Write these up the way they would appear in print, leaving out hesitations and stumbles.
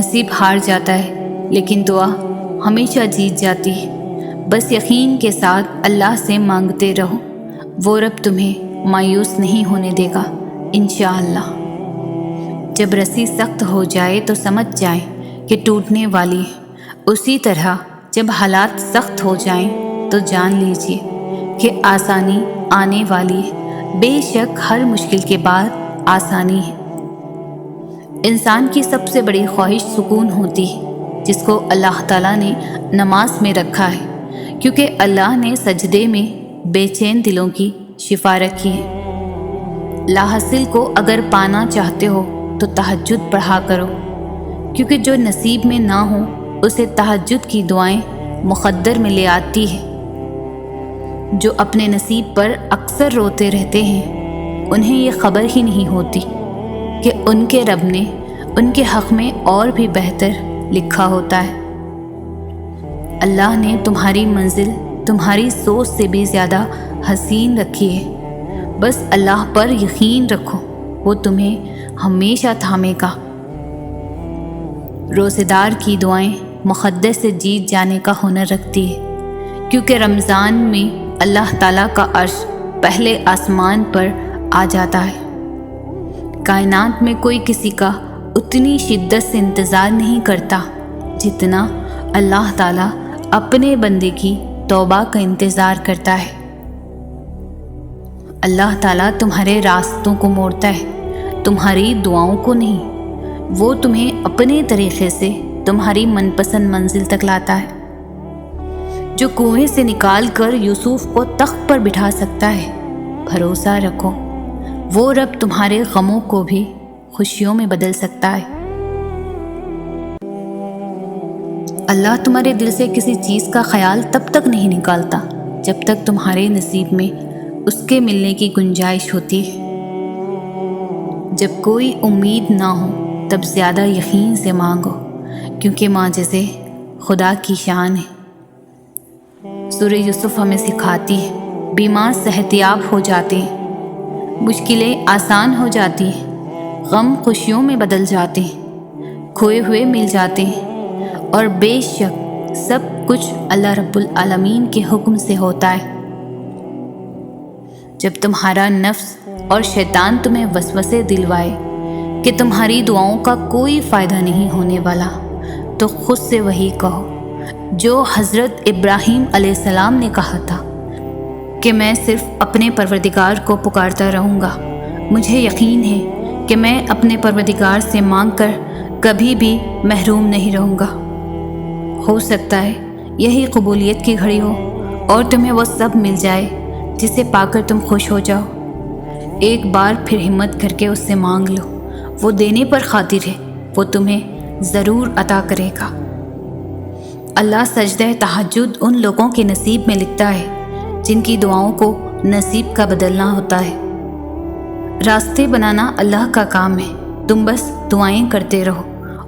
نصیب ہار جاتا ہے لیکن دعا ہمیشہ جیت جاتی ہے۔ بس یقین کے ساتھ اللہ سے مانگتے رہو، وہ رب تمہیں مایوس نہیں ہونے دے گا انشاءاللہ۔ جب رسی سخت ہو جائے تو سمجھ جائیں کہ ٹوٹنے والی ہے، اسی طرح جب حالات سخت ہو جائیں تو جان لیجئے کہ آسانی آنے والی ہے۔ بے شک ہر مشکل کے بعد آسانی ہے۔ انسان کی سب سے بڑی خواہش سکون ہوتی ہے، جس کو اللہ تعالیٰ نے نماز میں رکھا ہے، کیونکہ اللہ نے سجدے میں بے چین دلوں کی شفا رکھی ہے۔ لاحاصل کو اگر پانا چاہتے ہو تو تہجد پڑھا کرو، کیونکہ جو نصیب میں نہ ہو اسے تہجد کی دعائیں مقدر میں لے آتی ہے۔ جو اپنے نصیب پر اکثر روتے رہتے ہیں انہیں یہ خبر ہی نہیں ہوتی کہ ان کے رب نے ان کے حق میں اور بھی بہتر لکھا ہوتا ہے۔ اللہ نے تمہاری منزل تمہاری سوچ سے بھی زیادہ حسین رکھی ہے۔ بس اللہ پر یقین رکھو، وہ تمہیں ہمیشہ تھامے گا۔ روزے دار کی دعائیں مقدس سے جیت جانے کا ہنر رکھتی ہے، کیونکہ رمضان میں اللہ تعالیٰ کا عرش پہلے آسمان پر آ جاتا ہے۔ کائنات میں کوئی کسی کا اتنی شدت سے انتظار نہیں کرتا جتنا اللہ تعالیٰ اپنے بندے کی توبہ کا انتظار کرتا ہے۔ اللہ تعالیٰ تمہارے راستوں کو موڑتا ہے، تمہاری دعاؤں کو نہیں۔ وہ تمہیں اپنے طریقے سے تمہاری من پسند منزل تک لاتا ہے۔ جو کنویں سے نکال کر یوسف کو تخت پر بٹھا سکتا ہے، بھروسہ رکھو وہ رب تمہارے غموں کو بھی خوشیوں میں بدل سکتا ہے۔ اللہ تمہارے دل سے کسی چیز کا خیال تب تک نہیں نکالتا جب تک تمہارے نصیب میں اس کے ملنے کی گنجائش ہوتی ہے۔ جب کوئی امید نہ ہو تب زیادہ یقین سے مانگو، کیونکہ معجزے خدا کی شان ہے۔ سورہ یوسف ہمیں سکھاتی ہے، بیمار صحتیاب ہو جاتے ہیں، مشکلیں آسان ہو جاتی ہیں، غم خوشیوں میں بدل جاتے ہیں، کھوئے ہوئے مل جاتے ہیں، اور بے شک سب کچھ اللہ رب العالمین کے حکم سے ہوتا ہے۔ جب تمہارا نفس اور شیطان تمہیں وسوسے دلوائے کہ تمہاری دعاؤں کا کوئی فائدہ نہیں ہونے والا، تو خود سے وہی کہو جو حضرت ابراہیم علیہ السلام نے کہا تھا کہ میں صرف اپنے پروردگار کو پکارتا رہوں گا، مجھے یقین ہے کہ میں اپنے پروردگار سے مانگ کر کبھی بھی محروم نہیں رہوں گا۔ ہو سکتا ہے یہی قبولیت کی گھڑی ہو اور تمہیں وہ سب مل جائے جسے پا کر تم خوش ہو جاؤ۔ ایک بار پھر ہمت کر کے اس سے مانگ لو، وہ دینے پر قادر ہے، وہ تمہیں ضرور عطا کرے گا۔ اللہ سجدہ تہجد ان لوگوں کے نصیب میں لکھتا ہے جن کی دعاؤں کو نصیب کا بدلنا ہوتا ہے۔ راستے بنانا اللہ کا کام ہے، تم بس دعائیں کرتے رہو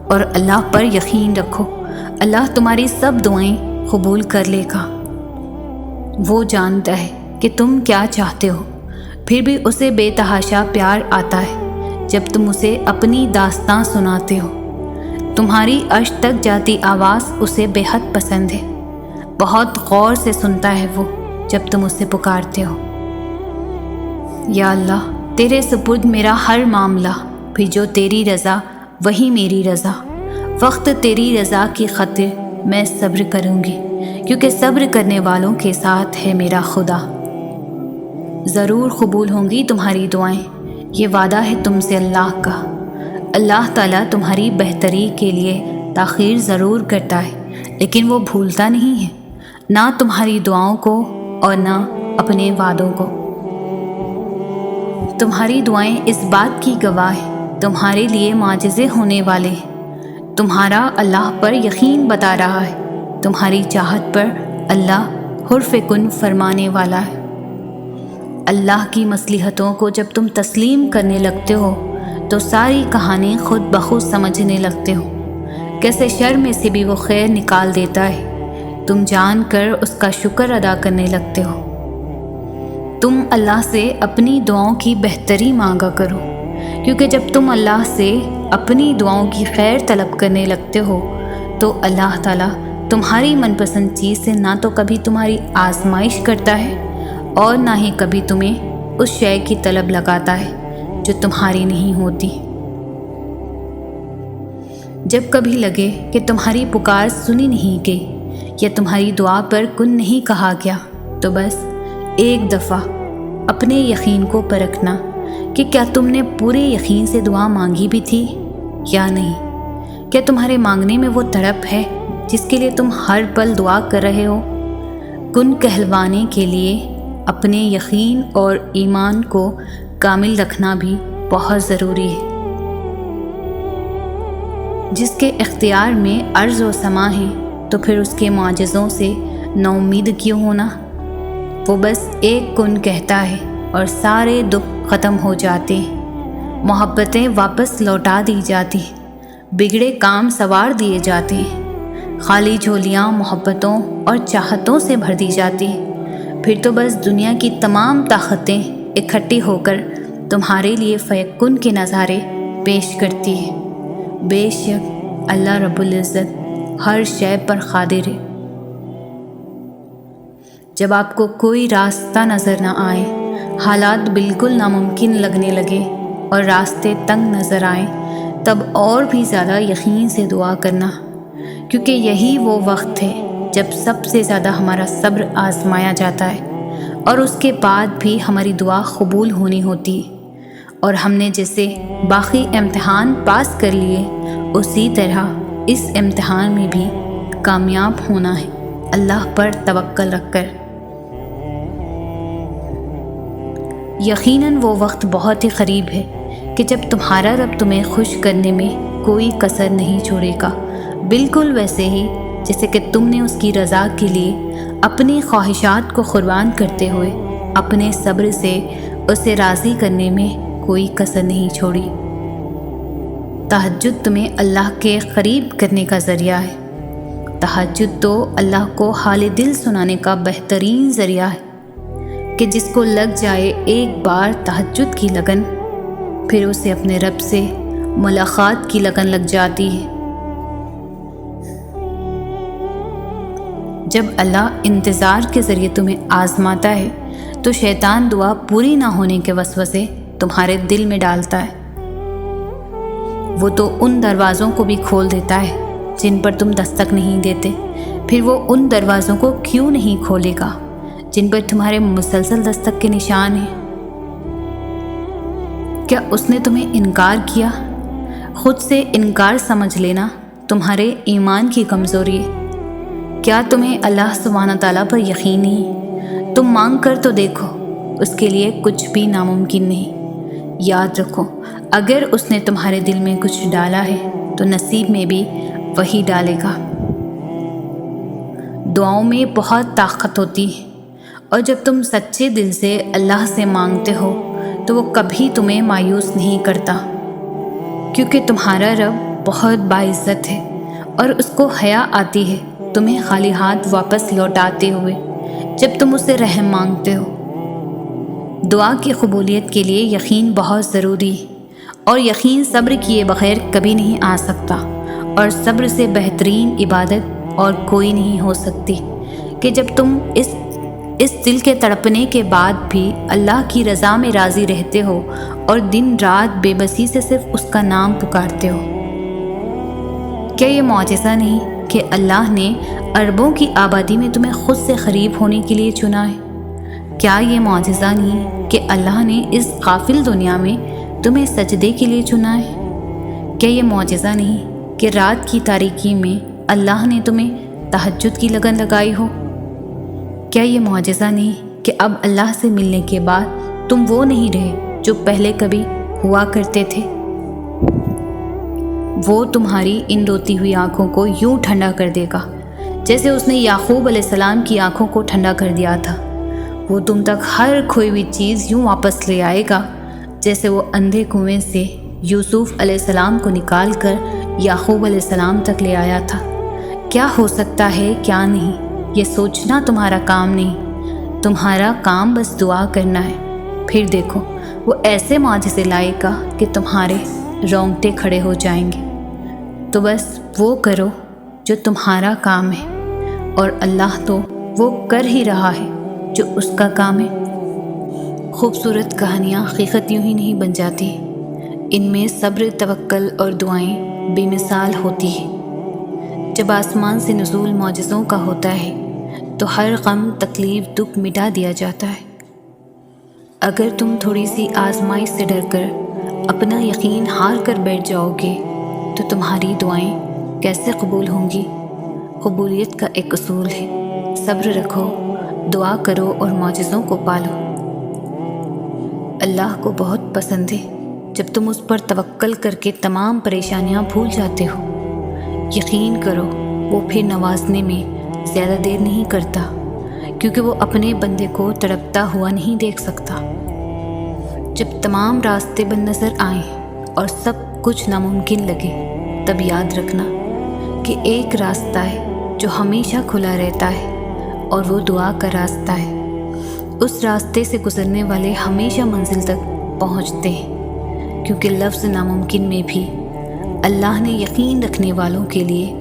اور اللہ پر یقین رکھو، اللہ تمہاری سب دعائیں قبول کر لے گا۔ وہ جانتا ہے کہ تم کیا چاہتے ہو، پھر بھی اسے بے تحاشا پیار آتا ہے جب تم اسے اپنی داستاں سناتے ہو۔ تمہاری عرش تک جاتی آواز اسے بے حد پسند ہے، بہت غور سے سنتا ہے وہ جب تم اسے پکارتے ہو۔ یا اللہ تیرے سپرد میرا ہر معاملہ، پھر جو تیری رضا وہی میری رضا، وقت تیری رضا کی خاطر میں صبر کروں گی، کیونکہ صبر کرنے والوں کے ساتھ ہے میرا خدا۔ ضرور قبول ہوں گی تمہاری دعائیں، یہ وعدہ ہے تم سے اللہ کا۔ اللہ تعالیٰ تمہاری بہتری کے لیے تاخیر ضرور کرتا ہے، لیکن وہ بھولتا نہیں ہے، نہ تمہاری دعاؤں کو اور نہ اپنے وعدوں کو۔ تمہاری دعائیں اس بات کی گواہ ہیں، تمہارے لیے معجزے ہونے والے ہیں۔ تمہارا اللہ پر یقین بتا رہا ہے، تمہاری چاہت پر اللہ حرف کن فرمانے والا ہے۔ اللہ کی مصلحتوں کو جب تم تسلیم کرنے لگتے ہو تو ساری کہانی خود بخود سمجھنے لگتے ہو، کیسے شر میں سے بھی وہ خیر نکال دیتا ہے، تم جان کر اس کا شکر ادا کرنے لگتے ہو۔ تم اللہ سے اپنی دعاؤں کی بہتری مانگا کرو، کیونکہ جب تم اللہ سے اپنی دعاؤں کی خیر طلب کرنے لگتے ہو تو اللہ تعالیٰ تمہاری من پسند چیز سے نہ تو کبھی تمہاری آزمائش کرتا ہے اور نہ ہی کبھی تمہیں اس شے کی طلب لگاتا ہے جو تمہاری نہیں ہوتی۔ جب کبھی لگے کہ تمہاری پکار سنی نہیں گئی یا تمہاری دعا پر کن نہیں کہا گیا تو بس ایک دفعہ اپنے یقین کو پرکھنا کہ کیا تم نے پورے یقین سے دعا مانگی بھی تھی یا نہیں۔ کیا تمہارے مانگنے میں وہ تڑپ ہے جس کے لیے تم ہر پل دعا کر رہے ہو؟ کن کہلوانے کے لیے اپنے یقین اور ایمان کو کامل رکھنا بھی بہت ضروری ہے۔ جس کے اختیار میں ارض و سما ہے تو پھر اس کے معجزوں سے نا امید کیوں ہونا؟ وہ بس ایک کن کہتا ہے اور سارے دکھ ختم ہو جاتے ہیں، محبتیں واپس لوٹا دی جاتی، بگڑے کام سنوار دیے جاتے ہیں، خالی جھولیاں محبتوں اور چاہتوں سے بھر دی جاتی، پھر تو بس دنیا کی تمام طاقتیں اکٹھی ہو کر تمہارے لیے فیکن کے نظارے پیش کرتی ہے۔ بے شک اللہ رب العزت ہر شے پر قادر ہے۔ جب آپ کو کوئی راستہ نظر نہ آئے، حالات بالکل ناممکن لگنے لگے اور راستے تنگ نظر آئیں، تب اور بھی زیادہ یقین سے دعا کرنا، کیونکہ یہی وہ وقت ہے جب سب سے زیادہ ہمارا صبر آزمایا جاتا ہے اور اس کے بعد بھی ہماری دعا قبول ہونی ہوتی ہے، اور ہم نے جیسے باقی امتحان پاس کر لیے اسی طرح اس امتحان میں بھی کامیاب ہونا ہے، اللہ پر توکل رکھ کر۔ یقیناً وہ وقت بہت ہی قریب ہے کہ جب تمہارا رب تمہیں خوش کرنے میں کوئی کسر نہیں چھوڑے گا، بالکل ویسے ہی جیسے کہ تم نے اس کی رضا کے لیے اپنی خواہشات کو قربان کرتے ہوئے اپنے صبر سے اسے راضی کرنے میں کوئی کسر نہیں چھوڑی۔ تہجد تمہیں اللہ کے قریب کرنے کا ذریعہ ہے۔ تہجد تو اللہ کو حال دل سنانے کا بہترین ذریعہ ہے کہ جس کو لگ جائے ایک بار تہجد کی لگن، پھر اسے اپنے رب سے ملاقات کی لگن لگ جاتی ہے۔ جب اللہ انتظار کے ذریعے تمہیں آزماتا ہے تو شیطان دعا پوری نہ ہونے کے وسوسے تمہارے دل میں ڈالتا ہے۔ وہ تو ان دروازوں کو بھی کھول دیتا ہے جن پر تم دستک نہیں دیتے، پھر وہ ان دروازوں کو کیوں نہیں کھولے گا جن پر تمہارے مسلسل دستک کے نشان ہیں؟ کیا اس نے تمہیں انکار کیا؟ خود سے انکار سمجھ لینا تمہارے ایمان کی کمزوری ہے۔ کیا تمہیں اللہ سبحانہ تعالیٰ پر یقین نہیں؟ تم مانگ کر تو دیکھو، اس کے لیے کچھ بھی ناممکن نہیں۔ یاد رکھو، اگر اس نے تمہارے دل میں کچھ ڈالا ہے تو نصیب میں بھی وہی ڈالے گا۔ دعاؤں میں بہت طاقت ہوتی ہے، اور جب تم سچے دل سے اللہ سے مانگتے ہو تو وہ کبھی تمہیں مایوس نہیں کرتا، کیونکہ تمہارا رب بہت باعزت ہے اور اس کو حیا آتی ہے تمہیں خالی ہاتھ واپس لوٹاتے ہوئے جب تم اسے رحم مانگتے ہو۔ دعا کی قبولیت کے لیے یقین بہت ضروری ہے، اور یقین صبر کیے بغیر کبھی نہیں آ سکتا، اور صبر سے بہترین عبادت اور کوئی نہیں ہو سکتی کہ جب تم اس دل کے تڑپنے کے بعد بھی اللہ کی رضا میں راضی رہتے ہو اور دن رات بے بسی سے صرف اس کا نام پکارتے ہو۔ کیا یہ معجزہ نہیں کہ اللہ نے اربوں کی آبادی میں تمہیں خود سے قریب ہونے کے لیے چنا ہے؟ کیا یہ معجزہ نہیں کہ اللہ نے اس غافل دنیا میں تمہیں سجدے کے لیے چنا ہے؟ کیا یہ معجزہ نہیں کہ رات کی تاریکی میں اللہ نے تمہیں تہجد کی لگن لگائی ہو؟ کیا یہ معجزہ نہیں کہ اب اللہ سے ملنے کے بعد تم وہ نہیں رہے جو پہلے کبھی ہوا کرتے تھے؟ وہ تمہاری ان روتی ہوئی آنکھوں کو یوں ٹھنڈا کر دے گا جیسے اس نے یعقوب علیہ السلام کی آنکھوں کو ٹھنڈا کر دیا تھا۔ وہ تم تک ہر کھوئی ہوئی چیز یوں واپس لے آئے گا جیسے وہ اندھے کنویں سے یوسف علیہ السلام کو نکال کر یعقوب علیہ السلام تک لے آیا تھا۔ کیا ہو سکتا ہے کیا نہیں، یہ سوچنا تمہارا کام نہیں، تمہارا کام بس دعا کرنا ہے۔ پھر دیکھو وہ ایسے معجزے لائے گا کہ تمہارے رونگٹے کھڑے ہو جائیں گے۔ تو بس وہ کرو جو تمہارا کام ہے، اور اللہ تو وہ کر ہی رہا ہے جو اس کا کام ہے۔ خوبصورت کہانیاں حقیقت یوں ہی نہیں بن جاتی، ان میں صبر، توکل اور دعائیں بے مثال ہوتی ہیں۔ جب آسمان سے نزول معجزوں کا ہوتا ہے تو ہر غم، تکلیف، دکھ مٹا دیا جاتا ہے۔ اگر تم تھوڑی سی آزمائش سے ڈر کر اپنا یقین ہار کر بیٹھ جاؤ گے تو تمہاری دعائیں کیسے قبول ہوں گی؟ قبولیت کا ایک اصول ہے، صبر رکھو، دعا کرو اور معجزوں کو پالو۔ اللہ کو بہت پسند ہے جب تم اس پر توکل کر کے تمام پریشانیاں بھول جاتے ہو۔ یقین کرو وہ پھر نوازنے میں زیادہ دیر نہیں کرتا، کیونکہ وہ اپنے بندے کو تڑپتا ہوا نہیں دیکھ سکتا۔ جب تمام راستے بند نظر آئیں اور سب کچھ ناممکن لگے، تب یاد رکھنا کہ ایک راستہ ہے جو ہمیشہ کھلا رہتا ہے، اور وہ دعا کا راستہ ہے۔ اس راستے سے گزرنے والے ہمیشہ منزل تک پہنچتے ہیں، کیونکہ لفظ ناممکن میں بھی اللہ نے یقین رکھنے والوں کے لیے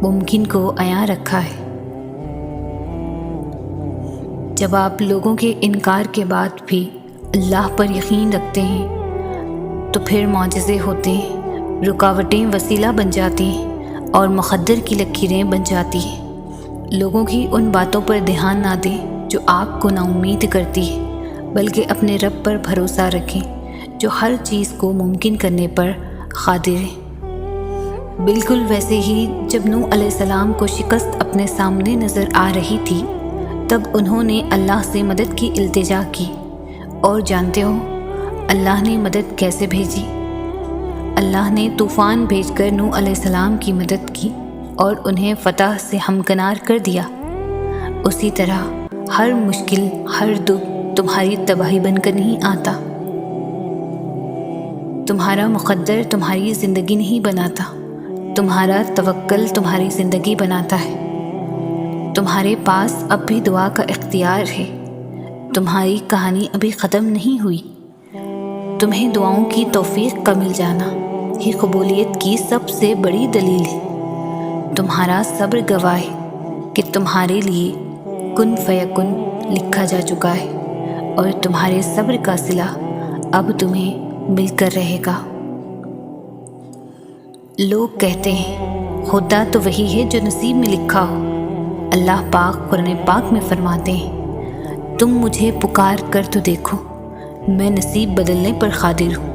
ممکن کو عیاں رکھا ہے۔ جب آپ لوگوں کے انکار کے بعد بھی اللہ پر یقین رکھتے ہیں تو پھر معجزے ہوتے ہیں، رکاوٹیں وسیلہ بن جاتی ہیں اور مقدر کی لکیریں بن جاتی ہیں۔ لوگوں کی ان باتوں پر دھیان نہ دیں جو آپ کو نا امید کرتی ہے، بلکہ اپنے رب پر بھروسہ رکھیں جو ہر چیز کو ممکن کرنے پر قادر ہے۔ بالکل ویسے ہی جب نوح علیہ السلام کو شکست اپنے سامنے نظر آ رہی تھی، تب انہوں نے اللہ سے مدد کی التجا کی، اور جانتے ہو اللہ نے مدد کیسے بھیجی؟ اللہ نے طوفان بھیج کر نوح علیہ السلام کی مدد کی اور انہیں فتح سے ہمکنار کر دیا۔ اسی طرح ہر مشکل، ہر دکھ تمہاری تباہی بن کر نہیں آتا۔ تمہارا مقدر تمہاری زندگی نہیں بناتا، تمہارا توکل تمہاری زندگی بناتا ہے۔ تمہارے پاس اب بھی دعا کا اختیار ہے، تمہاری کہانی ابھی ختم نہیں ہوئی۔ تمہیں دعاؤں کی توفیق کا مل جانا ہی قبولیت کی سب سے بڑی دلیل ہے۔ تمہارا صبر گواہ ہے کہ تمہارے لیے کن فیکن لکھا جا چکا ہے، اور تمہارے صبر کا صلہ اب تمہیں مل کر رہے گا۔ لوگ کہتے ہیں ہوتا تو وہی ہے جو نصیب میں لکھا ہو۔ اللہ پاک قرآن پاک میں فرماتے ہیں، تم مجھے پکار کر تو دیکھو، میں نصیب بدلنے پر قادر ہوں۔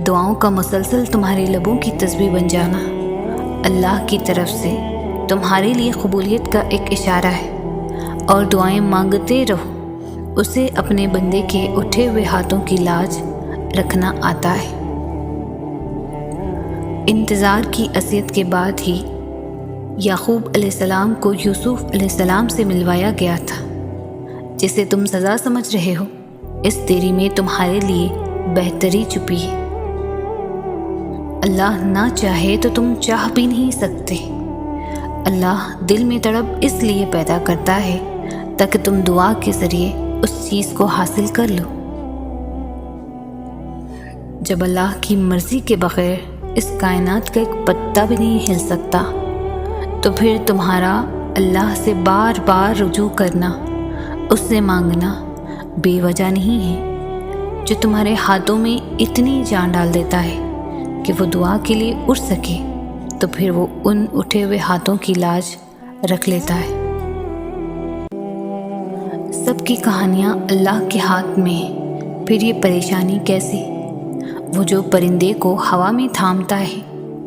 دعاؤں کا مسلسل تمہارے لبوں کی تسبیح بن جانا اللہ کی طرف سے تمہارے لیے قبولیت کا ایک اشارہ ہے، اور دعائیں مانگتے رہو، اسے اپنے بندے کے اٹھے ہوئے ہاتھوں کی لاج رکھنا آتا ہے۔ انتظار کی اذیت کے بعد ہی یعقوب علیہ السلام کو یوسف علیہ السلام سے ملوایا گیا تھا۔ جسے تم سزا سمجھ رہے ہو، اس دیری میں تمہارے لیے بہتری چھپی ہے۔ اللہ نہ چاہے تو تم چاہ بھی نہیں سکتے۔ اللہ دل میں تڑپ اس لیے پیدا کرتا ہے تاکہ تم دعا کے ذریعے اس چیز کو حاصل کر لو۔ جب اللہ کی مرضی کے بغیر اس کائنات کا ایک پتا بھی نہیں ہل سکتا، تو پھر تمہارا اللہ سے بار بار رجوع کرنا، اس سے مانگنا بے وجہ نہیں ہے، جو تمہارے ہاتھوں میں اتنی جان ڈال دیتا ہے کہ وہ دعا کے لیے اٹھ سکے، تو پھر وہ ان اٹھے ہوئے ہاتھوں کی لاج رکھ لیتا ہے۔ سب کی کہانیاں اللہ کے ہاتھ میں ہیں، پھر یہ پریشانی کیسے؟ وہ جو پرندے کو ہوا میں تھامتا ہے،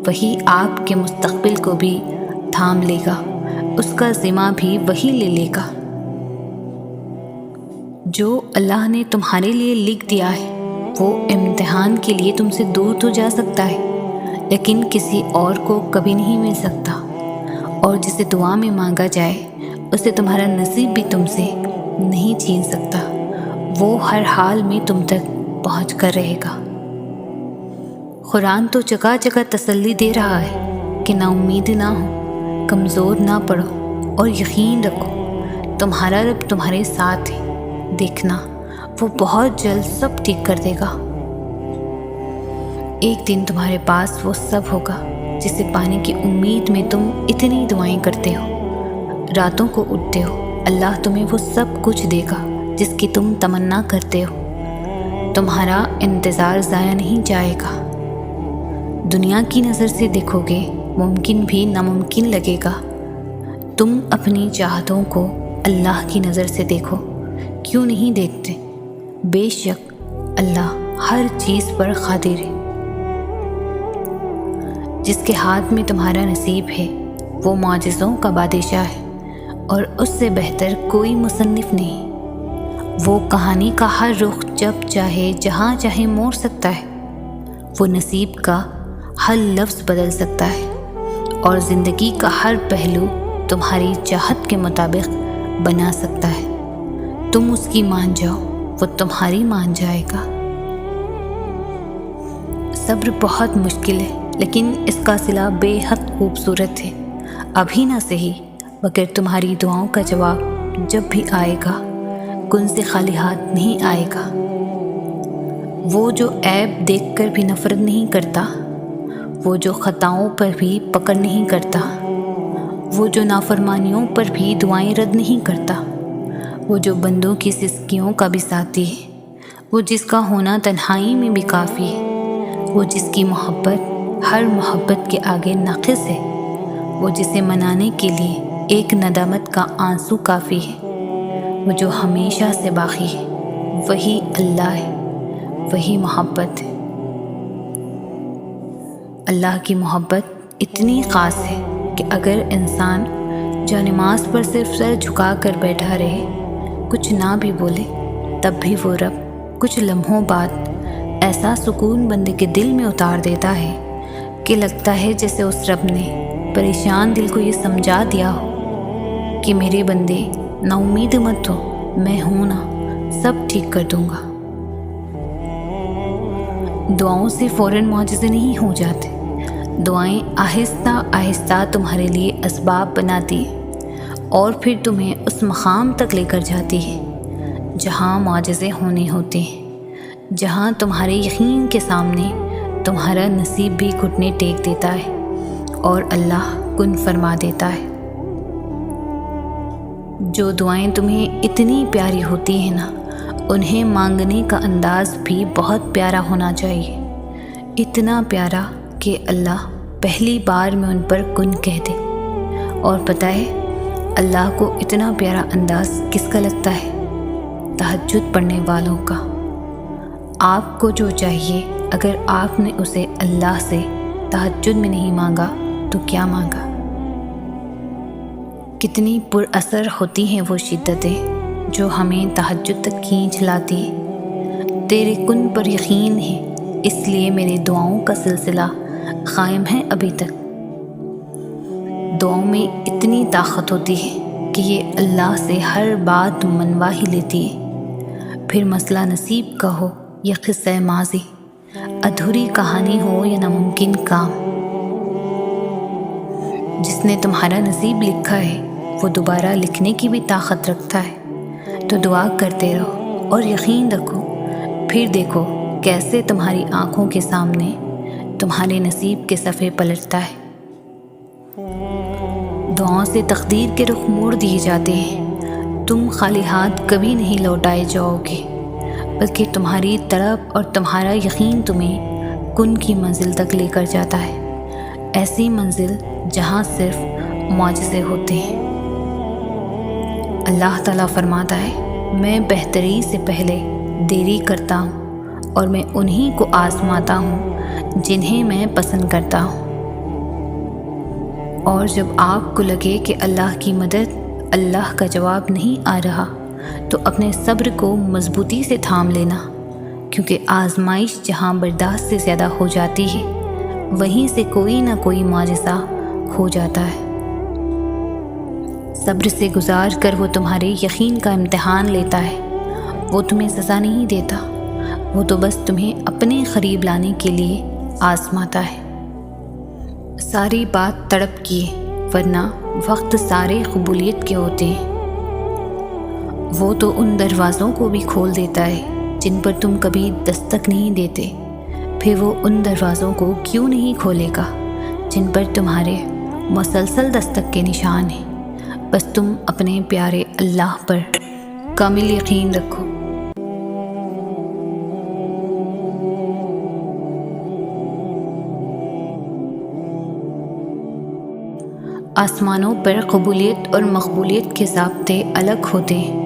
وہی آپ کے مستقبل کو بھی تھام لے گا، اس کا ذمہ بھی وہی لے لے گا۔ جو اللہ نے تمہارے لیے لکھ دیا ہے وہ امتحان کے لیے تم سے دور تو جا سکتا ہے، لیکن کسی اور کو کبھی نہیں مل سکتا، اور جسے دعا میں مانگا جائے اسے تمہارا نصیب بھی تم سے نہیں چھین سکتا۔ وہ ہر حال میں تم تک پہنچ کر رہے گا۔ قرآن تو جگہ جگہ تسلی دے رہا ہے کہ نا امید نہ ہو، کمزور نہ پڑو، اور یقین رکھو تمہارا رب تمہارے ساتھ ہے۔ دیکھنا وہ بہت جلد سب ٹھیک کر دے گا۔ ایک دن تمہارے پاس وہ سب ہوگا جسے پانے کی امید میں تم اتنی دعائیں کرتے ہو، راتوں کو اٹھتے ہو۔ اللہ تمہیں وہ سب کچھ دے گا جس کی تم تمنا کرتے ہو۔ تمہارا انتظار ضائع نہیں جائے گا۔ دنیا کی نظر سے دیکھو گے ممکن بھی ناممکن لگے گا۔ تم اپنی چاہتوں کو اللہ کی نظر سے دیکھو، کیوں نہیں دیکھتے؟ بے شک اللہ ہر چیز پر قادر ہے۔ جس کے ہاتھ میں تمہارا نصیب ہے وہ معجزوں کا بادشاہ ہے، اور اس سے بہتر کوئی مصنف نہیں۔ وہ کہانی کا ہر رخ جب چاہے جہاں چاہے موڑ سکتا ہے۔ وہ نصیب کا ہر لفظ بدل سکتا ہے، اور زندگی کا ہر پہلو تمہاری چاہت کے مطابق بنا سکتا ہے۔ تم اس کی مان جاؤ، وہ تمہاری مان جائے گا۔ صبر بہت مشکل ہے، لیکن اس کا صلہ بے حد خوبصورت ہے۔ ابھی نہ صحیح، مگر تمہاری دعاؤں کا جواب جب بھی آئے گا کن سے خالی ہاتھ نہیں آئے گا۔ وہ جو عیب دیکھ کر بھی نفرت نہیں کرتا، وہ جو خطاؤں پر بھی پکڑ نہیں کرتا، وہ جو نافرمانیوں پر بھی دعائیں رد نہیں کرتا، وہ جو بندوں کی سستیوں کا بھی ساتھی ہے، وہ جس کا ہونا تنہائی میں بھی کافی ہے، وہ جس کی محبت ہر محبت کے آگے ناقص ہے، وہ جسے منانے کے لیے ایک ندامت کا آنسو کافی ہے، وہ جو ہمیشہ سے باقی ہے، وہی اللہ ہے، وہی محبت ہے۔ اللہ کی محبت اتنی خاص ہے کہ اگر انسان جو نماز پر صرف سر جھکا کر بیٹھا رہے، کچھ نہ بھی بولے، تب بھی وہ رب کچھ لمحوں بعد ایسا سکون بندے کے دل میں اتار دیتا ہے کہ لگتا ہے جیسے اس رب نے پریشان دل کو یہ سمجھا دیا ہو کہ میرے بندے نا امید مت ہو، میں ہوں نا، سب ٹھیک کر دوں گا۔ دعاؤں سے فوراً معجزے نہیں ہو جاتے، دعائیں آہستہ آہستہ تمہارے لیے اسباب بناتی ہیں، اور پھر تمہیں اس مقام تک لے کر جاتی ہے جہاں معجزے ہونے ہوتے ہیں، جہاں تمہارے یقین کے سامنے تمہارا نصیب بھی گھٹنے ٹیک دیتا ہے اور اللہ کن فرما دیتا ہے۔ جو دعائیں تمہیں اتنی پیاری ہوتی ہیں نا، انہیں مانگنے کا انداز بھی بہت پیارا ہونا چاہیے، اتنا پیارا کہ اللہ پہلی بار میں ان پر کن کہہ دے۔ اور پتہ ہے اللہ کو اتنا پیارا انداز کس کا لگتا ہے؟ تہجد پڑھنے والوں کا۔ آپ کو جو چاہیے، اگر آپ نے اسے اللہ سے تہجد میں نہیں مانگا تو کیا مانگا؟ کتنی پر اثر ہوتی ہیں وہ شدتیں جو ہمیں تہجد تک کھینچ لاتی ہے۔ تیرے کن پر یقین ہے، اس لیے میری دعاؤں کا سلسلہ قائم ہے ابھی تک۔ دعاؤں میں اتنی طاقت ہوتی ہے کہ یہ اللہ سے ہر بات منوا ہی لیتی ہے، پھر مسئلہ نصیب کا ہو یا قصہ ماضی، ادھوری کہانی ہو یا ناممکن کام۔ جس نے تمہارا نصیب لکھا ہے وہ دوبارہ لکھنے کی بھی طاقت رکھتا ہے، تو دعا کرتے رہو اور یقین رکھو، پھر دیکھو کیسے تمہاری آنکھوں کے سامنے تمہارے نصیب کے صفحے پلٹتا ہے۔ دعاؤں سے تقدیر کے رخ موڑ دیے جاتے ہیں۔ تم خالی ہاتھ کبھی نہیں لوٹائے جاؤ گے، بلکہ تمہاری طلب اور تمہارا یقین تمہیں کن کی منزل تک لے کر جاتا ہے، ایسی منزل جہاں صرف معجزے ہوتے ہیں۔ اللہ تعالیٰ فرماتا ہے، میں بہتری سے پہلے دیری کرتا ہوں اور میں انہی کو آزماتا ہوں جنہیں میں پسند کرتا ہوں۔ اور جب آپ کو لگے کہ اللہ کی مدد، اللہ کا جواب نہیں آ رہا، تو اپنے صبر کو مضبوطی سے تھام لینا، کیونکہ آزمائش جہاں برداشت سے زیادہ ہو جاتی ہے، وہیں سے کوئی نہ کوئی معجزہ ہو جاتا ہے۔ صبر سے گزار کر وہ تمہارے یقین کا امتحان لیتا ہے۔ وہ تمہیں سزا نہیں دیتا، وہ تو بس تمہیں اپنے قریب لانے کے لیے آزماتا ہے۔ ساری بات تڑپ کی ہے، ورنہ وقت سارے قبولیت کے ہوتے ہیں۔ وہ تو ان دروازوں کو بھی کھول دیتا ہے جن پر تم کبھی دستک نہیں دیتے، پھر وہ ان دروازوں کو کیوں نہیں کھولے گا جن پر تمہارے مسلسل دستک کے نشان ہیں۔ بس تم اپنے پیارے اللہ پر کامل یقین رکھو۔ آسمانوں پر قبولیت اور مقبولیت کے ضابطے الگ ہوتے ہیں۔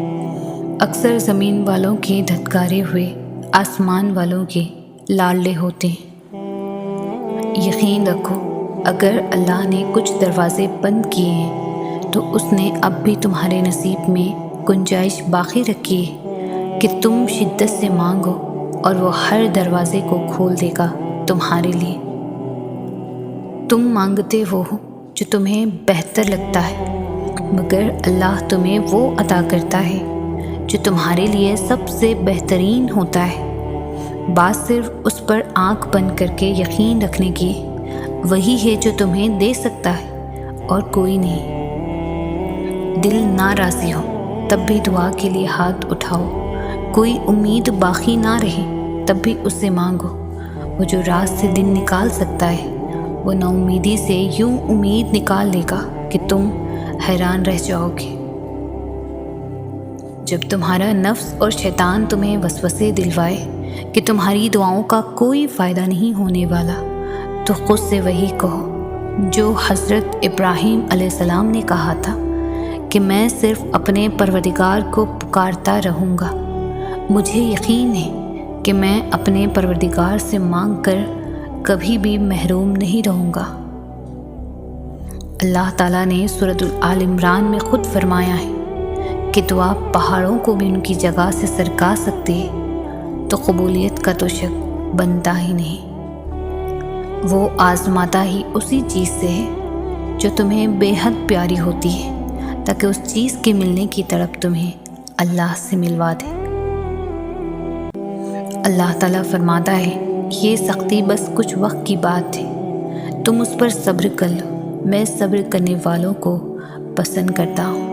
اکثر زمین والوں کے دھتکارے ہوئے آسمان والوں کے لاڈلے ہوتے ہیں۔ یقین رکھو، اگر اللہ نے کچھ دروازے بند کیے ہیں تو اس نے اب بھی تمہارے نصیب میں گنجائش باقی رکھی ہے کہ تم شدت سے مانگو اور وہ ہر دروازے کو کھول دے گا تمہارے لیے۔ تم مانگتے ہو جو تمہیں بہتر لگتا ہے، مگر اللہ تمہیں وہ عطا کرتا ہے جو تمہارے لیے سب سے بہترین ہوتا ہے۔ بات صرف اس پر آنکھ بند کر کے یقین رکھنے کی، وہی ہے جو تمہیں دے سکتا ہے اور کوئی نہیں۔ دل نہ راضی ہو تب بھی دعا کے لیے ہاتھ اٹھاؤ، کوئی امید باقی نہ رہے تب بھی اس سے مانگو۔ وہ جو راز سے دن نکال سکتا ہے وہ نا امیدی سے یوں امید نکال لے گا کہ تم حیران رہ جاؤ گے۔ جب تمہارا نفس اور شیطان تمہیں وسوسے دلوائے کہ تمہاری دعاؤں کا کوئی فائدہ نہیں ہونے والا، تو خود سے وہی کہو جو حضرت ابراہیم علیہ السلام نے کہا تھا کہ میں صرف اپنے پروردگار کو پکارتا رہوں گا، مجھے یقین ہے کہ میں اپنے پروردگار سے مانگ کر کبھی بھی محروم نہیں رہوں گا۔ اللہ تعالیٰ نے سورۃ آل عمران میں خود فرمایا ہے کہ دعا پہاڑوں کو بھی ان کی جگہ سے سرکا سکتی ہے، تو قبولیت کا تو شک بنتا ہی نہیں۔ وہ آزماتا ہی اسی چیز سے ہے جو تمہیں بے حد پیاری ہوتی ہے، تاکہ اس چیز کے ملنے کی طرف تمہیں اللہ سے ملوا دے۔ اللہ تعالیٰ فرماتا ہے یہ سختی بس کچھ وقت کی بات ہے، تم اس پر صبر کر لو، میں صبر کرنے والوں کو پسند کرتا ہوں۔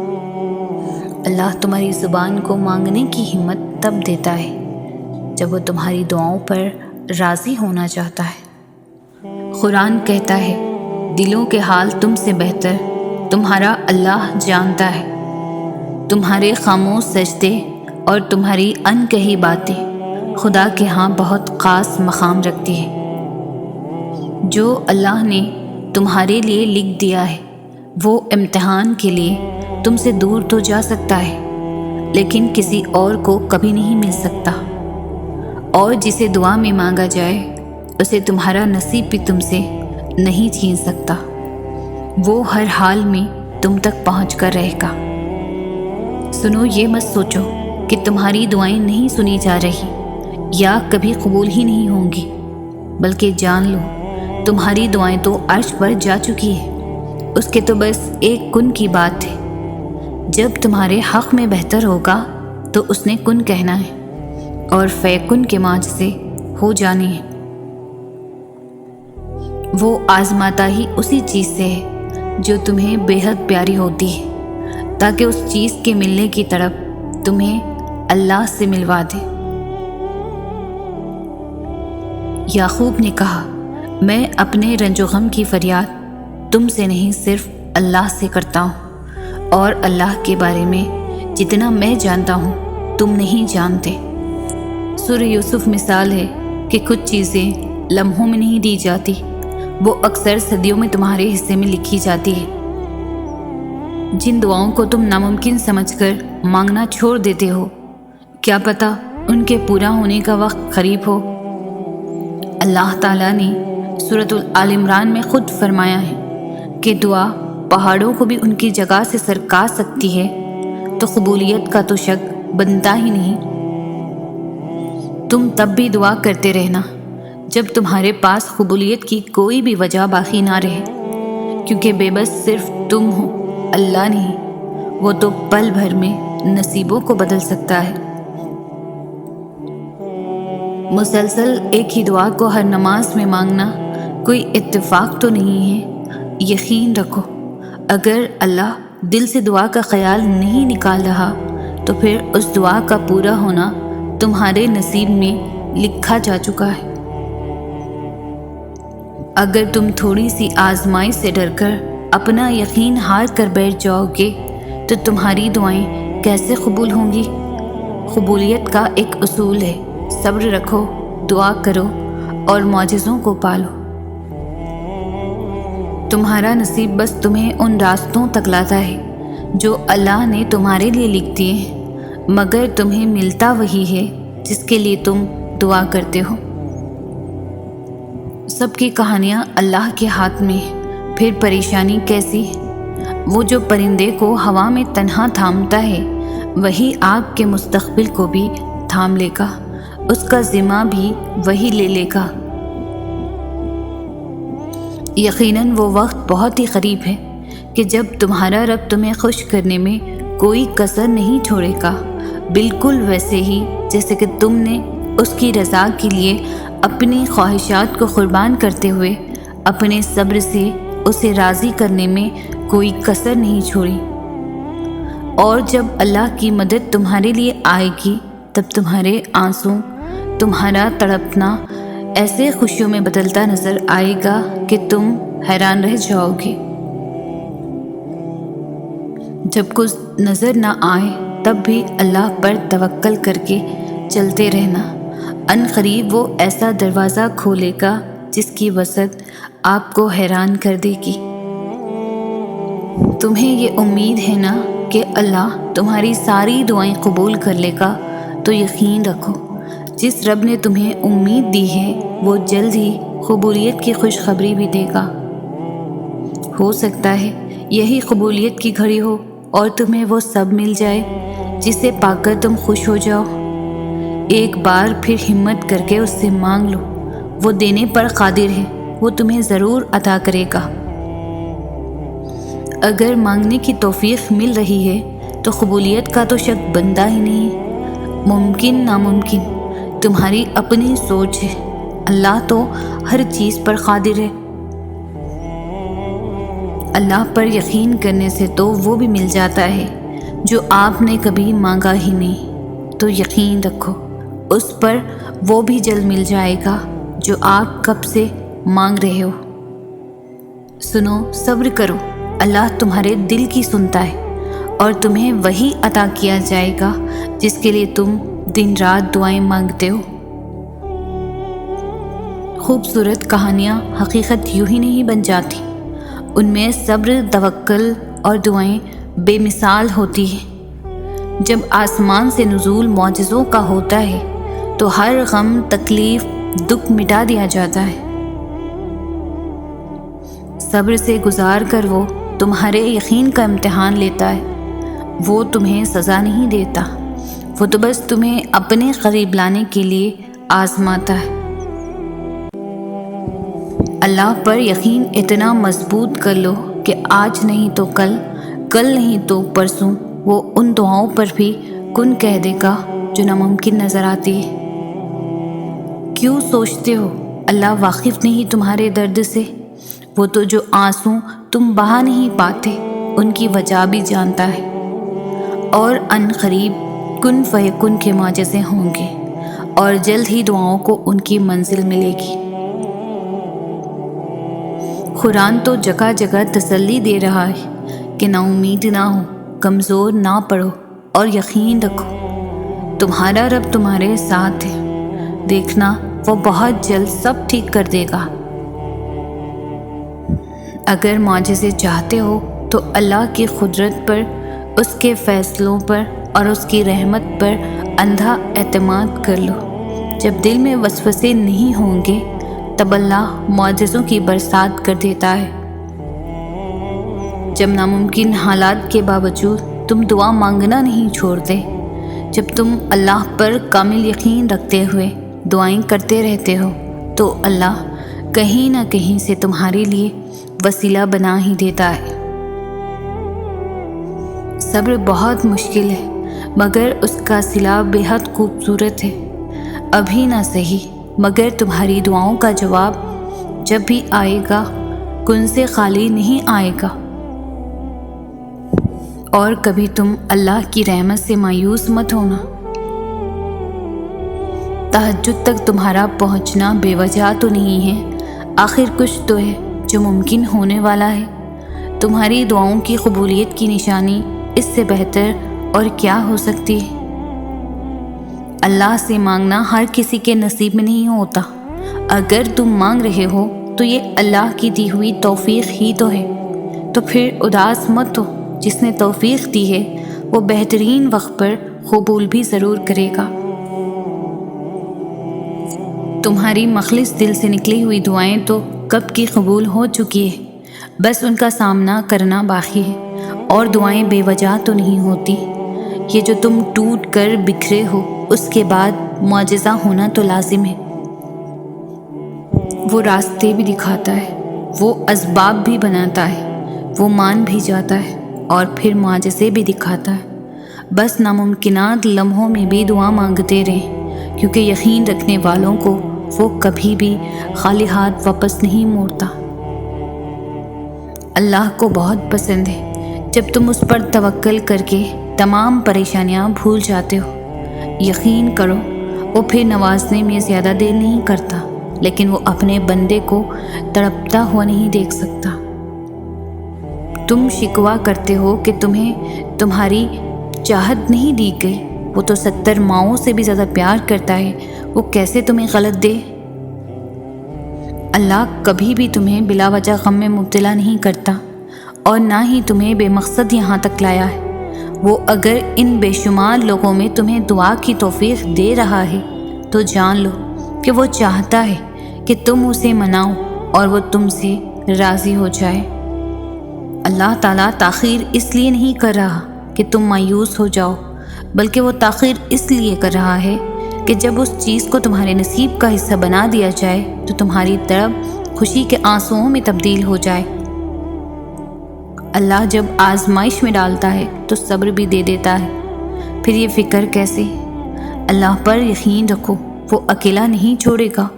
اللہ تمہاری زبان کو مانگنے کی ہمت تب دیتا ہے جب وہ تمہاری دعاؤں پر راضی ہونا چاہتا ہے۔ قرآن کہتا ہے دلوں کے حال تم سے بہتر تمہارا اللہ جانتا ہے، تمہارے خاموش سجدے اور تمہاری انکہی باتیں خدا کے ہاں بہت خاص مقام رکھتی ہے۔ جو اللہ نے تمہارے لیے لکھ دیا ہے وہ امتحان کے لیے تم سے دور تو جا سکتا ہے، لیکن کسی اور کو کبھی نہیں مل سکتا، اور جسے دعا میں مانگا جائے اسے تمہارا نصیب بھی تم سے نہیں چھین سکتا۔ وہ ہر حال میں تم تک پہنچ کر رہے گا۔ سنو، یہ مت سوچو کہ تمہاری دعائیں نہیں سنی جا رہی یا کبھی قبول ہی نہیں ہوں گی، بلکہ جان لو تمہاری دعائیں تو عرش پر جا چکی ہے۔ اس کے تو بس ایک کن کی بات ہے، جب تمہارے حق میں بہتر ہوگا تو اس نے کن کہنا ہے اور فیکن کے ماج سے ہو جانے ہیں۔ وہ آزماتا ہی اسی چیز سے ہے جو تمہیں بے حد پیاری ہوتی ہے، تاکہ اس چیز کے ملنے کی طرف تمہیں اللہ سے ملوا دے۔ یعقوب نے کہا میں اپنے رنج و غم کی فریاد تم سے نہیں صرف اللہ سے کرتا ہوں، اور اللہ کے بارے میں جتنا میں جانتا ہوں تم نہیں جانتے۔ سورہ یوسف مثال ہے کہ کچھ چیزیں لمحوں میں نہیں دی جاتی، وہ اکثر صدیوں میں تمہارے حصے میں لکھی جاتی ہے۔ جن دعاؤں کو تم ناممکن سمجھ کر مانگنا چھوڑ دیتے ہو، کیا پتہ ان کے پورا ہونے کا وقت قریب ہو۔ اللہ تعالیٰ نے سورۃ آل عمران میں خود فرمایا ہے کہ دعا پہاڑوں کو بھی ان کی جگہ سے سرکا سکتی ہے، تو قبولیت کا تو شک بنتا ہی نہیں۔ تم تب بھی دعا کرتے رہنا جب تمہارے پاس قبولیت کی کوئی بھی وجہ باقی نہ رہے، کیونکہ بے بس صرف تم ہو، اللہ نہیں۔ وہ تو پل بھر میں نصیبوں کو بدل سکتا ہے۔ مسلسل ایک ہی دعا کو ہر نماز میں مانگنا کوئی اتفاق تو نہیں ہے۔ یقین رکھو، اگر اللہ دل سے دعا کا خیال نہیں نکال رہا تو پھر اس دعا کا پورا ہونا تمہارے نصیب میں لکھا جا چکا ہے۔ اگر تم تھوڑی سی آزمائش سے ڈر کر اپنا یقین ہار کر بیٹھ جاؤ گے تو تمہاری دعائیں کیسے قبول ہوں گی؟ قبولیت کا ایک اصول ہے، صبر رکھو، دعا کرو اور معجزوں کو پالو۔ تمہارا نصیب بس تمہیں ان راستوں تک لاتا ہے جو اللہ نے تمہارے لیے لکھ دیے ہیں، مگر تمہیں ملتا وہی ہے جس کے لیے تم دعا کرتے ہو۔ سب کی کہانیاں اللہ کے ہاتھ میں ہے، پھر پریشانی کیسی؟ وہ جو پرندے کو ہوا میں تنہا تھامتا ہے وہی آگ کے مستقبل کو بھی تھام لے گا، اس کا ذمہ بھی وہی لے لے گا۔ یقیناً وہ وقت بہت ہی قریب ہے کہ جب تمہارا رب تمہیں خوش کرنے میں کوئی کسر نہیں چھوڑے گا، بالکل ویسے ہی جیسے کہ تم نے اس کی رضا کے لیے اپنی خواہشات کو قربان کرتے ہوئے اپنے صبر سے اسے راضی کرنے میں کوئی کسر نہیں چھوڑی۔ اور جب اللہ کی مدد تمہارے لیے آئے گی تب تمہارے آنسو، تمہارا تڑپنا ایسے خوشیوں میں بدلتا نظر آئے گا کہ تم حیران رہ جاؤ گے۔ جب کچھ نظر نہ آئے تب بھی اللہ پر توکل کر کے چلتے رہنا، ان قریب وہ ایسا دروازہ کھولے گا جس کی وسعت آپ کو حیران کر دے گی۔ تمہیں یہ امید ہے نا کہ اللہ تمہاری ساری دعائیں قبول کر لے گا، تو یقین رکھو جس رب نے تمہیں امید دی ہے وہ جلد ہی قبولیت کی خوشخبری بھی دے گا۔ ہو سکتا ہے یہی قبولیت کی گھڑی ہو اور تمہیں وہ سب مل جائے جسے پا کر تم خوش ہو جاؤ۔ ایک بار پھر ہمت کر کے اس سے مانگ لو، وہ دینے پر قادر ہے، وہ تمہیں ضرور عطا کرے گا۔ اگر مانگنے کی توفیق مل رہی ہے تو قبولیت کا تو شک بنتا ہی نہیں۔ ممکن ناممکن تمہاری اپنی سوچ ہے، اللہ تو ہر چیز پر قادر ہے۔ اللہ پر یقین کرنے سے تو وہ بھی مل جاتا ہے جو آپ نے کبھی مانگا ہی نہیں، تو یقین رکھو اس پر وہ بھی جلد مل جائے گا جو آپ کب سے مانگ رہے ہو۔ سنو، صبر کرو، اللہ تمہارے دل کی سنتا ہے اور تمہیں وہی عطا کیا جائے گا جس کے لیے تم دن رات دعائیں مانگتے ہو۔ خوبصورت کہانیاں حقیقت یوں ہی نہیں بن جاتی، ان میں صبر، توکل اور دعائیں بے مثال ہوتی ہیں۔ جب آسمان سے نزول معجزوں کا ہوتا ہے تو ہر غم، تکلیف، دکھ مٹا دیا جاتا ہے۔ صبر سے گزار کر وہ تمہارے یقین کا امتحان لیتا ہے، وہ تمہیں سزا نہیں دیتا، وہ تو بس تمہیں اپنے قریب لانے کے لیے آزماتا ہے۔ اللہ پر یقین اتنا مضبوط کر لو کہ آج نہیں تو کل، کل نہیں تو پرسوں وہ ان دعاؤں پر بھی کن کہہ دے گا جو ناممکن نظر آتی ہے۔ کیوں سوچتے ہو اللہ واقف نہیں تمہارے درد سے؟ وہ تو جو آنسو تم بہا نہیں پاتے ان کی وجہ بھی جانتا ہے، اور ان قریب کن فیکن کے معجزے ہوں گے اور جلد ہی دعاؤں کو ان کی منزل ملے گی۔ قرآن تو جگہ جگہ تسلی دے رہا ہے کہ نا امید نہ ہو، کمزور نہ پڑو اور یقین رکھو تمہارا رب تمہارے ساتھ ہے، دیکھنا وہ بہت جلد سب ٹھیک کر دے گا۔ اگر معجزے چاہتے ہو تو اللہ کی قدرت پر، اس کے فیصلوں پر اور اس کی رحمت پر اندھا اعتماد کر لو۔ جب دل میں وسوسے نہیں ہوں گے تب اللہ معجزوں کی برسات کر دیتا ہے۔ جب ناممکن حالات کے باوجود تم دعا مانگنا نہیں چھوڑتے، جب تم اللہ پر کامل یقین رکھتے ہوئے دعائیں کرتے رہتے ہو، تو اللہ کہیں نہ کہیں سے تمہارے لیے وسیلہ بنا ہی دیتا ہے۔ صبر بہت مشکل ہے مگر اس کا صلہ بے حد خوبصورت ہے۔ ابھی نہ صحیح مگر تمہاری دعاؤں کا جواب جب بھی آئے گا کن سے خالی نہیں آئے گا۔ اور کبھی تم اللہ کی رحمت سے مایوس مت ہونا۔ تہجد تک تمہارا پہنچنا بے وجہ تو نہیں ہے، آخر کچھ تو ہے جو ممکن ہونے والا ہے۔ تمہاری دعاؤں کی قبولیت کی نشانی اس سے بہتر اور کیا ہو سکتی ہے؟ اللہ سے مانگنا ہر کسی کے نصیب میں نہیں ہوتا۔ اگر تم مانگ رہے ہو تو یہ اللہ کی دی ہوئی توفیق ہی تو ہے، تو پھر اداس مت ہو۔ جس نے توفیق دی ہے وہ بہترین وقت پر قبول بھی ضرور کرے گا۔ تمہاری مخلص دل سے نکلی ہوئی دعائیں تو کب کی قبول ہو چکی ہے، بس ان کا سامنا کرنا باقی ہے۔ اور دعائیں بے وجہ تو نہیں ہوتی۔ یہ جو تم ٹوٹ کر بکھرے ہو اس کے بعد معجزہ ہونا تو لازم ہے۔ وہ راستے بھی دکھاتا ہے، وہ اسباب بھی بناتا ہے، وہ مان بھی جاتا ہے اور پھر معجزے بھی دکھاتا ہے۔ بس ناممکنات لمحوں میں بھی دعا مانگتے رہیں، کیونکہ یقین رکھنے والوں کو وہ کبھی بھی خالی ہاتھ واپس نہیں موڑتا۔ اللہ کو بہت پسند ہے جب تم اس پر توکل کر کے تمام پریشانیاں بھول جاتے ہو۔ یقین کرو وہ پھر نوازنے میں زیادہ دیر نہیں کرتا، لیکن وہ اپنے بندے کو تڑپتا ہوا نہیں دیکھ سکتا۔ تم شکوہ کرتے ہو کہ تمہیں تمہاری چاہت نہیں دی گئی، وہ تو 70 ماؤں سے بھی زیادہ پیار کرتا ہے، وہ کیسے تمہیں غلط دے؟ اللہ کبھی بھی تمہیں بلا وجہ غم میں مبتلا نہیں کرتا، اور نہ ہی تمہیں بے مقصد یہاں تک لایا ہے۔ وہ اگر ان بے شمار لوگوں میں تمہیں دعا کی توفیق دے رہا ہے تو جان لو کہ وہ چاہتا ہے کہ تم اسے مناؤ اور وہ تم سے راضی ہو جائے۔ اللہ تعالیٰ تاخیر اس لیے نہیں کر رہا کہ تم مایوس ہو جاؤ، بلکہ وہ تاخیر اس لیے کر رہا ہے کہ جب اس چیز کو تمہارے نصیب کا حصہ بنا دیا جائے تو تمہاری طرف خوشی کے آنسوؤں میں تبدیل ہو جائے۔ اللہ جب آزمائش میں ڈالتا ہے تو صبر بھی دے دیتا ہے، پھر یہ فکر کیسے؟ اللہ پر یقین رکھو، وہ اکیلا نہیں چھوڑے گا۔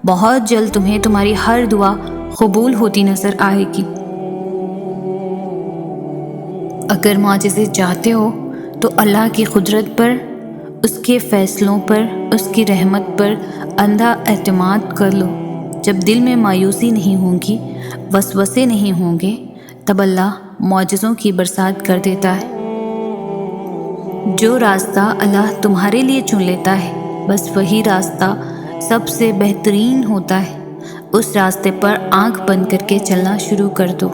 بہت جلد تمہیں تمہاری ہر دعا قبول ہوتی نظر آئے گی۔ اگر معجزے چاہتے ہو تو اللہ کی قدرت پر، اس کے فیصلوں پر، اس کی رحمت پر اندھا اعتماد کر لو۔ جب دل میں مایوسی نہیں ہوگی، وسوسے نہیں ہوں گے، تب اللہ معجزوں کی برسات کر دیتا ہے۔ جو راستہ اللہ تمہارے لیے چن لیتا ہے، بس وہی راستہ سب سے بہترین ہوتا ہے۔ اس راستے پر آنکھ بند کر کے چلنا شروع کر دو۔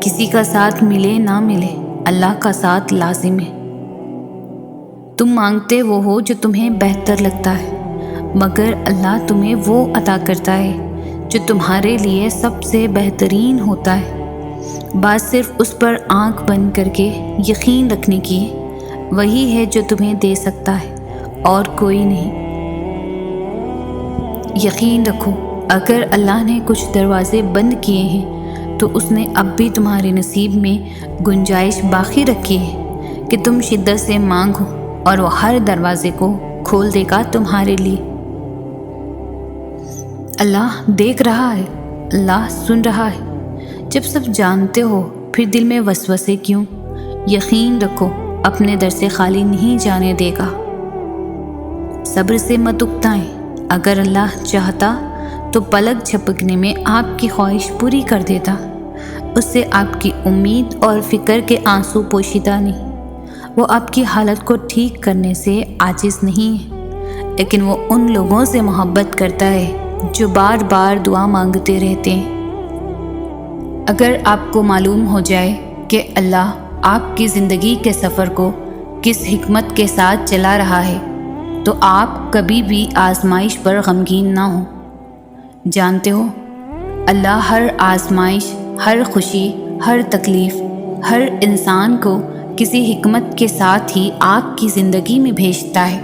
کسی کا ساتھ ملے نہ ملے، اللہ کا ساتھ لازم ہے۔ تم مانگتے وہ ہو جو تمہیں بہتر لگتا ہے، مگر اللہ تمہیں وہ عطا کرتا ہے جو تمہارے لیے سب سے بہترین ہوتا ہے۔ بات صرف اس پر آنکھ بند کر کے یقین رکھنے کی ہے، وہی ہے جو تمہیں دے سکتا ہے اور کوئی نہیں۔ یقین رکھو، اگر اللہ نے کچھ دروازے بند کیے ہیں تو اس نے اب بھی تمہارے نصیب میں گنجائش باقی رکھی ہے کہ تم شدت سے مانگو، اور وہ ہر دروازے کو کھول دے گا تمہارے لیے۔ اللہ دیکھ رہا ہے، اللہ سن رہا ہے۔ جب سب جانتے ہو پھر دل میں وسوسے کیوں؟ یقین رکھو اپنے در سے خالی نہیں جانے دے گا۔ صبر سے مت اکتائیں، اگر اللہ چاہتا تو پلک جھپکنے میں آپ کی خواہش پوری کر دیتا۔ اس سے آپ کی امید اور فکر کے آنسو پوشیدہ نہیں۔ وہ آپ کی حالت کو ٹھیک کرنے سے عاجز نہیں ہے، لیکن وہ ان لوگوں سے محبت کرتا ہے جو بار بار دعا مانگتے رہتے ہیں۔ اگر آپ کو معلوم ہو جائے کہ اللہ آپ کی زندگی کے سفر کو کس حکمت کے ساتھ چلا رہا ہے تو آپ کبھی بھی آزمائش پر غمگین نہ ہوں۔ جانتے ہو، اللہ ہر آزمائش، ہر خوشی، ہر تکلیف، ہر انسان کو کسی حکمت کے ساتھ ہی آپ کی زندگی میں بھیجتا ہے۔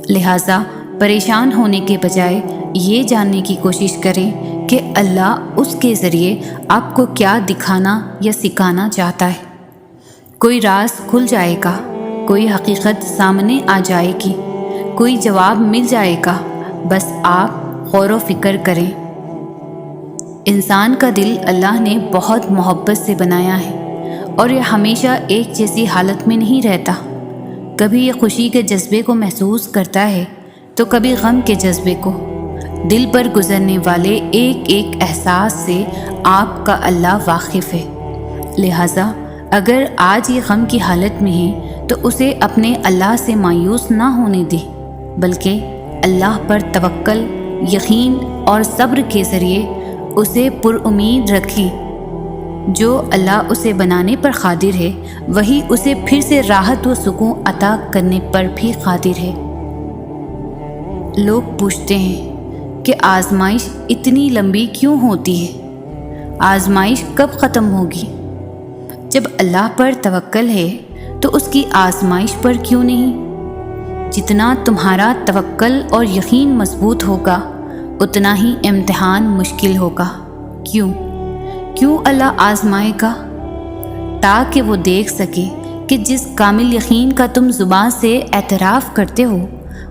لہٰذا پریشان ہونے کے بجائے یہ جاننے کی کوشش کریں کہ اللہ اس کے ذریعے آپ کو کیا دکھانا یا سکھانا چاہتا ہے۔ کوئی راز کھل جائے گا، کوئی حقیقت سامنے آ جائے گی، کوئی جواب مل جائے گا، بس آپ غور و فکر کریں۔ انسان کا دل اللہ نے بہت محبت سے بنایا ہے، اور یہ ہمیشہ ایک جیسی حالت میں نہیں رہتا۔ کبھی یہ خوشی کے جذبے کو محسوس کرتا ہے تو کبھی غم کے جذبے کو۔ دل پر گزرنے والے ایک ایک احساس سے آپ کا اللہ واقف ہے۔ لہٰذا اگر آج یہ غم کی حالت میں ہے تو اسے اپنے اللہ سے مایوس نہ ہونے دے، بلکہ اللہ پر توکل، یقین اور صبر کے ذریعے اسے پر امید رکھیں۔ جو اللہ اسے بنانے پر قادر ہے وہی اسے پھر سے راحت و سکون عطا کرنے پر بھی قادر ہے۔ لوگ پوچھتے ہیں کہ آزمائش اتنی لمبی کیوں ہوتی ہے؟ آزمائش کب ختم ہوگی؟ جب اللہ پر توکل ہے تو اس کی آزمائش پر کیوں نہیں؟ جتنا تمہارا توکل اور یقین مضبوط ہوگا اتنا ہی امتحان مشکل ہوگا۔ کیوں اللہ آزمائے گا؟ تاکہ وہ دیکھ سکے کہ جس کامل یقین کا تم زبان سے اعتراف کرتے ہو،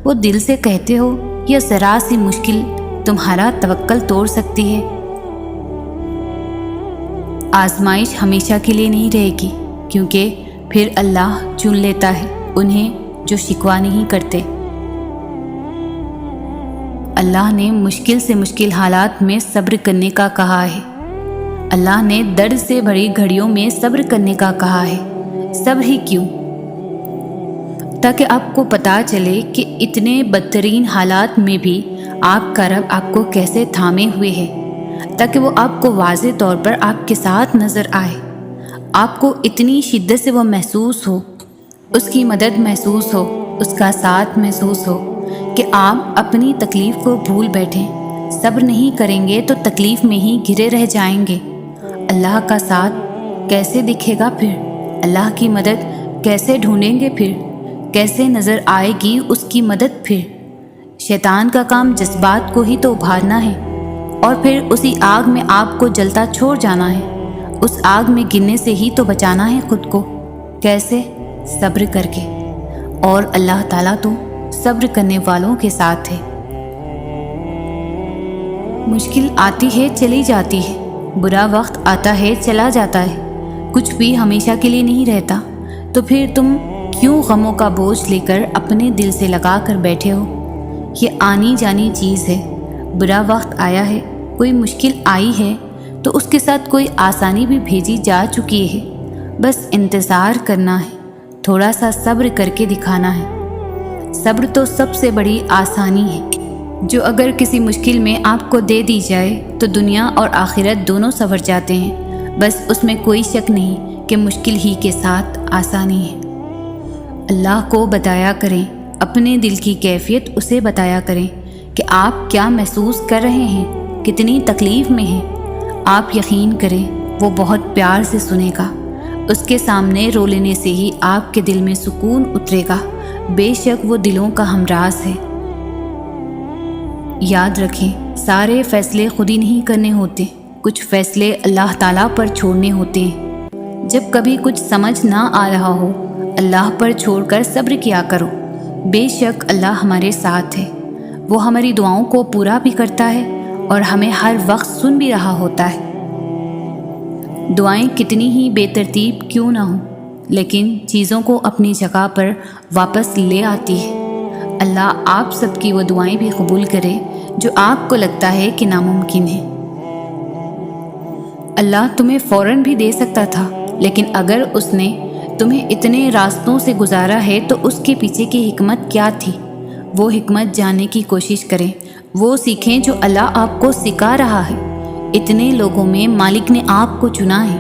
وہ دل سے کہتے ہو، یا ذرا سی مشکل تمہارا توکل توڑ سکتی ہے۔ آزمائش ہمیشہ کے لیے نہیں رہے گی، کیونکہ پھر اللہ چن لیتا ہے انہیں جو شکوہ نہیں کرتے۔ اللہ نے مشکل سے مشکل حالات میں صبر کرنے کا کہا ہے۔ اللہ نے درد سے بھری گھڑیوں میں صبر کرنے کا کہا ہے۔ صبر ہی کیوں؟ تاکہ آپ کو پتہ چلے کہ اتنے بدترین حالات میں بھی آپ کا رب آپ کو کیسے تھامے ہوئے ہے، تاکہ وہ آپ کو واضح طور پر آپ کے ساتھ نظر آئے، آپ کو اتنی شدت سے وہ محسوس ہو، اس کی مدد محسوس ہو، اس کا ساتھ محسوس ہو کہ آپ اپنی تکلیف کو بھول بیٹھیں۔ صبر نہیں کریں گے تو تکلیف میں ہی گھرے رہ جائیں گے۔ اللہ کا ساتھ کیسے دکھے گا پھر؟ اللہ کی مدد کیسے ڈھونڈیں گے پھر؟ کیسے نظر آئے گی اس کی مدد پھر؟ شیطان کا کام جذبات کو ہی تو ابھارنا ہے، اور پھر اسی آگ میں آپ کو جلتا چھوڑ جانا ہے۔ اس آگ میں گرنے سے ہی تو بچانا ہے خود کو۔ کیسے؟ صبر کر کے۔ اور اللہ تعالیٰ تو صبر کرنے والوں کے ساتھ ہے۔ مشکل آتی ہے چلی جاتی ہے، برا وقت آتا ہے چلا جاتا ہے، کچھ بھی ہمیشہ کے لیے نہیں رہتا، تو پھر تم کیوں غموں کا بوجھ لے کر اپنے دل سے لگا کر بیٹھے ہو؟ یہ آنی جانی چیز ہے۔ برا وقت آیا ہے، کوئی مشکل آئی ہے تو اس کے ساتھ کوئی آسانی بھی بھیجی جا چکی ہے، بس انتظار کرنا ہے، تھوڑا سا صبر کر کے دکھانا ہے۔ صبر تو سب سے بڑی آسانی ہے، جو اگر کسی مشکل میں آپ کو دے دی جائے تو دنیا اور آخرت دونوں سنور جاتے ہیں۔ بس اس میں کوئی شک نہیں کہ مشکل ہی کے ساتھ آسانی ہے۔ اللہ کو بتایا کریں، اپنے دل کی کیفیت اسے بتایا کریں کہ آپ کیا محسوس کر رہے ہیں، کتنی تکلیف میں ہیں۔ آپ یقین کریں وہ بہت پیار سے سنے گا۔ اس کے سامنے رو لینے سے ہی آپ کے دل میں سکون اترے گا۔ بے شک وہ دلوں کا ہمراز ہے۔ یاد رکھیں، سارے فیصلے خود ہی نہیں کرنے ہوتے، کچھ فیصلے اللہ تعالیٰ پر چھوڑنے ہوتے ہیں۔ جب کبھی کچھ سمجھ نہ آ رہا ہو، اللہ پر چھوڑ کر صبر کیا کرو۔ بے شک اللہ ہمارے ساتھ ہے، وہ ہماری دعاؤں کو پورا بھی کرتا ہے اور ہمیں ہر وقت سن بھی رہا ہوتا ہے۔ دعائیں کتنی ہی بے ترتیب کیوں نہ ہوں، لیکن چیزوں کو اپنی جگہ پر واپس لے آتی ہے۔ اللہ آپ سب کی وہ دعائیں بھی قبول کرے جو آپ کو لگتا ہے کہ ناممکن ہے۔ اللہ تمہیں فوراً بھی دے سکتا تھا، لیکن اگر اس نے تمہیں اتنے راستوں سے گزارا ہے تو اس کے پیچھے کی حکمت کیا تھی؟ وہ حکمت جاننے کی کوشش کریں، وہ سیکھیں جو اللہ آپ کو سکھا رہا ہے۔ اتنے لوگوں میں مالک نے آپ کو چنا ہے،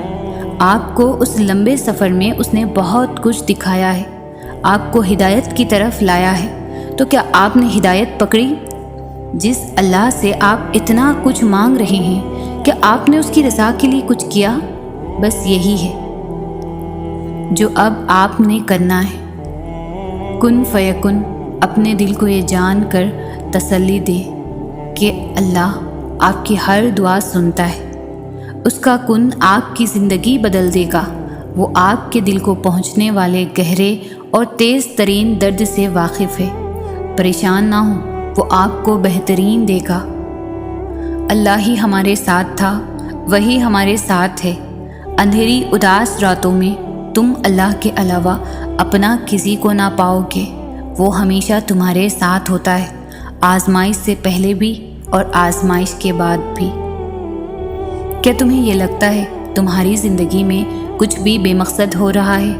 آپ کو اس لمبے سفر میں اس نے بہت کچھ دکھایا ہے، آپ کو ہدایت کی طرف لایا ہے، تو کیا آپ نے ہدایت پکڑی؟ جس اللہ سے آپ اتنا کچھ مانگ رہے ہیں، کیا آپ نے اس کی رضا کے لیے کچھ کیا؟ بس یہی ہے جو اب آپ نے کرنا ہے۔ کن فیکن، اپنے دل کو یہ جان کر تسلی دے کہ اللہ آپ کی ہر دعا سنتا ہے۔ اس کا کن آپ کی زندگی بدل دے گا۔ وہ آپ کے دل کو پہنچنے والے گہرے اور تیز ترین درد سے واقف ہے۔ پریشان نہ ہو، وہ آپ کو بہترین دے گا۔ اللہ ہی ہمارے ساتھ تھا، وہی ہمارے ساتھ ہے۔ اندھیری اداس راتوں میں تم اللہ کے علاوہ اپنا کسی کو نہ پاؤ گے۔ وہ ہمیشہ تمہارے ساتھ ہوتا ہے، آزمائش سے پہلے بھی اور آزمائش کے بعد بھی۔ کیا تمہیں یہ لگتا ہے تمہاری زندگی میں کچھ بھی بے مقصد ہو رہا ہے؟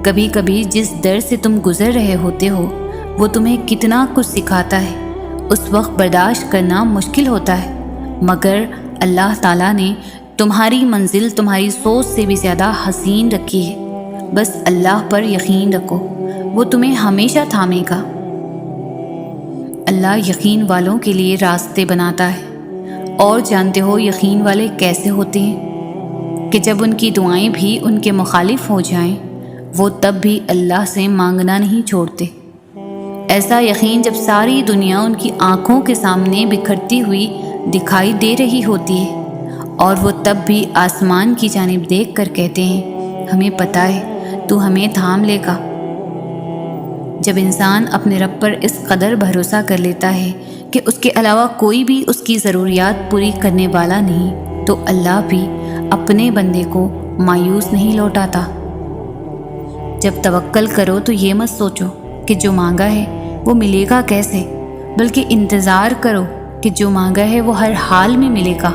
کبھی کبھی جس در سے تم گزر رہے ہوتے ہو وہ تمہیں کتنا کچھ سکھاتا ہے، اس وقت برداشت کرنا مشکل ہوتا ہے، مگر اللہ تعالیٰ نے تمہاری منزل تمہاری سوچ سے بھی زیادہ حسین رکھی ہے۔ بس اللہ پر یقین رکھو، وہ تمہیں ہمیشہ تھامے گا۔ اللہ یقین والوں کے لیے راستے بناتا ہے، اور جانتے ہو یقین والے کیسے ہوتے ہیں؟ کہ جب ان کی دعائیں بھی ان کے مخالف ہو جائیں وہ تب بھی اللہ سے مانگنا نہیں چھوڑتے۔ ایسا یقین جب ساری دنیا ان کی آنکھوں کے سامنے بکھرتی ہوئی دکھائی دے رہی ہوتی ہے اور وہ تب بھی آسمان کی جانب دیکھ کر کہتے ہیں ہمیں پتہ ہے تو ہمیں تھام لے گا۔ جب انسان اپنے رب پر اس قدر بھروسہ کر لیتا ہے کہ اس کے علاوہ کوئی بھی اس کی ضروریات پوری کرنے والا نہیں، تو اللہ بھی اپنے بندے کو مایوس نہیں لوٹاتا۔ جب توکل کرو تو یہ مت سوچو کہ جو مانگا ہے وہ ملے گا کیسے، بلکہ انتظار کرو کہ جو مانگا ہے وہ ہر حال میں ملے گا۔